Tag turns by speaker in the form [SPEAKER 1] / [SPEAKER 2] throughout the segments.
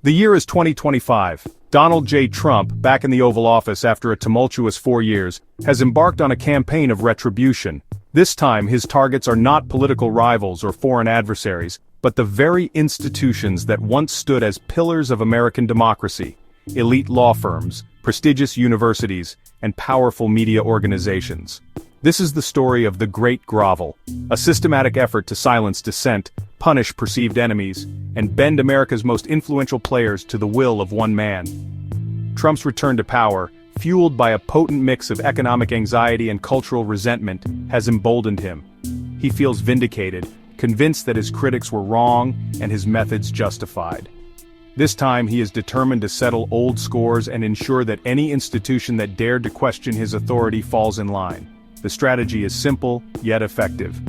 [SPEAKER 1] The year is 2025. Donald J. Trump, back in the Oval Office after a tumultuous 4 years, has embarked on a campaign of retribution. This time his targets are not political rivals or foreign adversaries, but the very institutions that once stood as pillars of American democracy: elite law firms, prestigious universities, and powerful media organizations. This is the story of the Great Grovel, a systematic effort to silence dissent, punish perceived enemies, and bend America's most influential players to the will of one man. Trump's return to power, fueled by a potent mix of economic anxiety and cultural resentment, has emboldened him. He feels vindicated, convinced that his critics were wrong and his methods justified. This time he is determined to settle old scores and ensure that any institution that dared to question his authority falls in line. The strategy is simple, yet effective.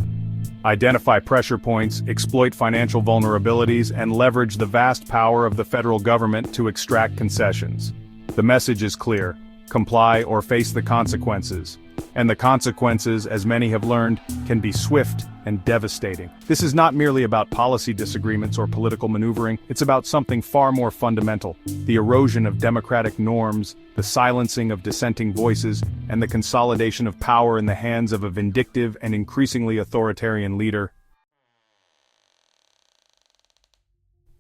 [SPEAKER 1] Identify pressure points, exploit financial vulnerabilities, and leverage the vast power of the federal government to extract concessions. The message is clear: comply or face the consequences. And the consequences, as many have learned, can be swift and devastating. This is not merely about policy disagreements or political maneuvering, it's about something far more fundamental: the erosion of democratic norms, the silencing of dissenting voices, and the consolidation of power in the hands of a vindictive and increasingly authoritarian leader.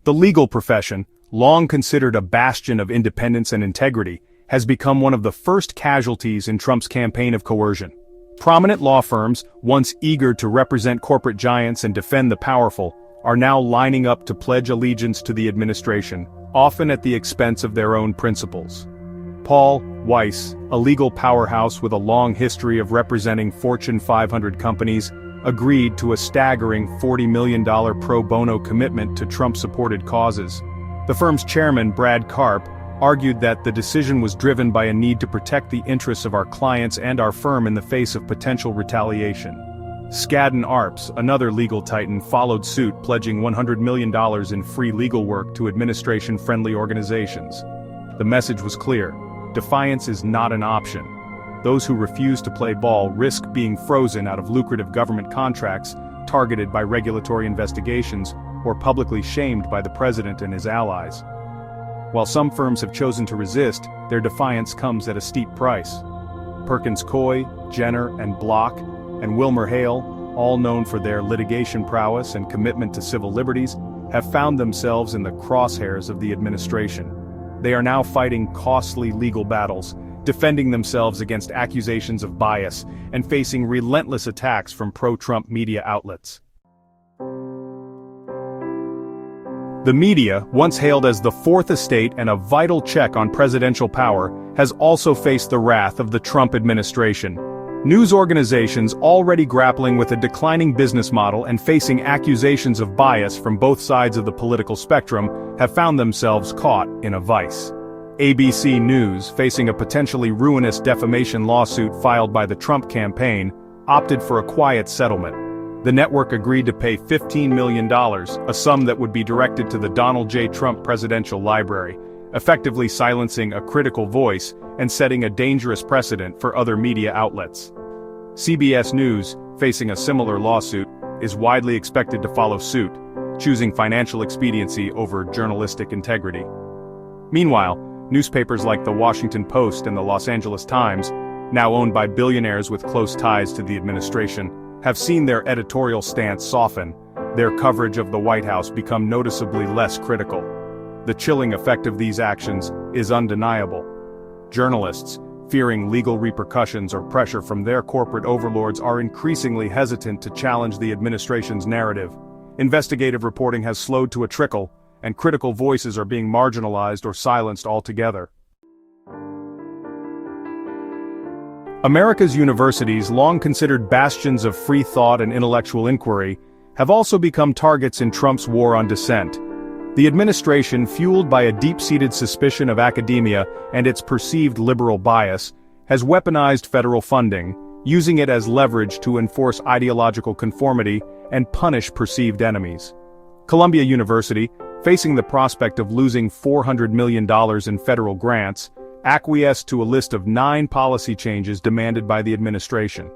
[SPEAKER 1] The legal profession, long considered a bastion of independence and integrity, has become one of the first casualties in Trump's campaign of coercion. Prominent law firms, once eager to represent corporate giants and defend the powerful, are now lining up to pledge allegiance to the administration, often at the expense of their own principles. Paul Weiss, a legal powerhouse with a long history of representing Fortune 500 companies, agreed to a staggering $40 million pro bono commitment to Trump-supported causes. The firm's chairman, Brad Karp, argued that the decision was driven by a need to protect the interests of our clients and our firm in the face of potential retaliation. Skadden Arps, another legal titan, followed suit, pledging $100 million in free legal work to administration-friendly organizations. The message was clear: defiance is not an option. Those who refuse to play ball risk being frozen out of lucrative government contracts, targeted by regulatory investigations, or publicly shamed by the president and his allies. While some firms have chosen to resist, their defiance comes at a steep price. Perkins Coie, Jenner and Block, and WilmerHale, all known for their litigation prowess and commitment to civil liberties, have found themselves in the crosshairs of the administration. They are now fighting costly legal battles, defending themselves against accusations of bias, and facing relentless attacks from pro-Trump media outlets. The media, once hailed as the fourth estate and a vital check on presidential power, has also faced the wrath of the Trump administration. News organizations, already grappling with a declining business model and facing accusations of bias from both sides of the political spectrum, have found themselves caught in a vice. ABC News, facing a potentially ruinous defamation lawsuit filed by the Trump campaign, opted for a quiet settlement. The network agreed to pay $15 million, a sum that would be directed to the Donald J. Trump Presidential Library, effectively silencing a critical voice and setting a dangerous precedent for other media outlets. CBS News, facing a similar lawsuit, is widely expected to follow suit, choosing financial expediency over journalistic integrity. Meanwhile, newspapers like The Washington Post and The Los Angeles Times, now owned by billionaires with close ties to the administration, have seen their editorial stance soften, their coverage of the White House become noticeably less critical. The chilling effect of these actions is undeniable. Journalists, fearing legal repercussions or pressure from their corporate overlords, are increasingly hesitant to challenge the administration's narrative. Investigative reporting has slowed to a trickle, and critical voices are being marginalized or silenced altogether. America's universities, long considered bastions of free thought and intellectual inquiry, have also become targets in Trump's war on dissent. The administration, fueled by a deep-seated suspicion of academia and its perceived liberal bias, has weaponized federal funding, using it as leverage to enforce ideological conformity and punish perceived enemies. Columbia University, facing the prospect of losing $400 million in federal grants, acquiesced to a list of 9 policy changes demanded by the administration.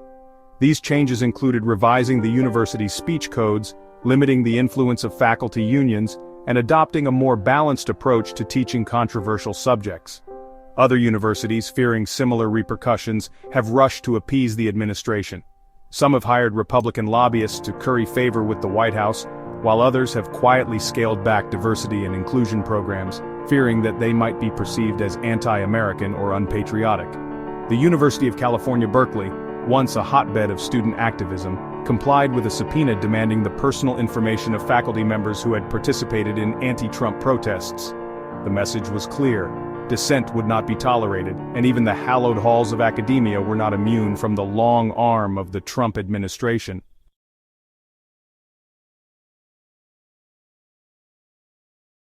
[SPEAKER 1] These changes included revising the university's speech codes, limiting the influence of faculty unions, and adopting a more balanced approach to teaching controversial subjects. Other universities, fearing similar repercussions, have rushed to appease the administration. Some have hired Republican lobbyists to curry favor with the White House, while others have quietly scaled back diversity and inclusion programs, fearing that they might be perceived as anti-American or unpatriotic. The University of California, Berkeley, once a hotbed of student activism, complied with a subpoena demanding the personal information of faculty members who had participated in anti-Trump protests. The message was clear: dissent would not be tolerated, and even the hallowed halls of academia were not immune from the long arm of the Trump administration.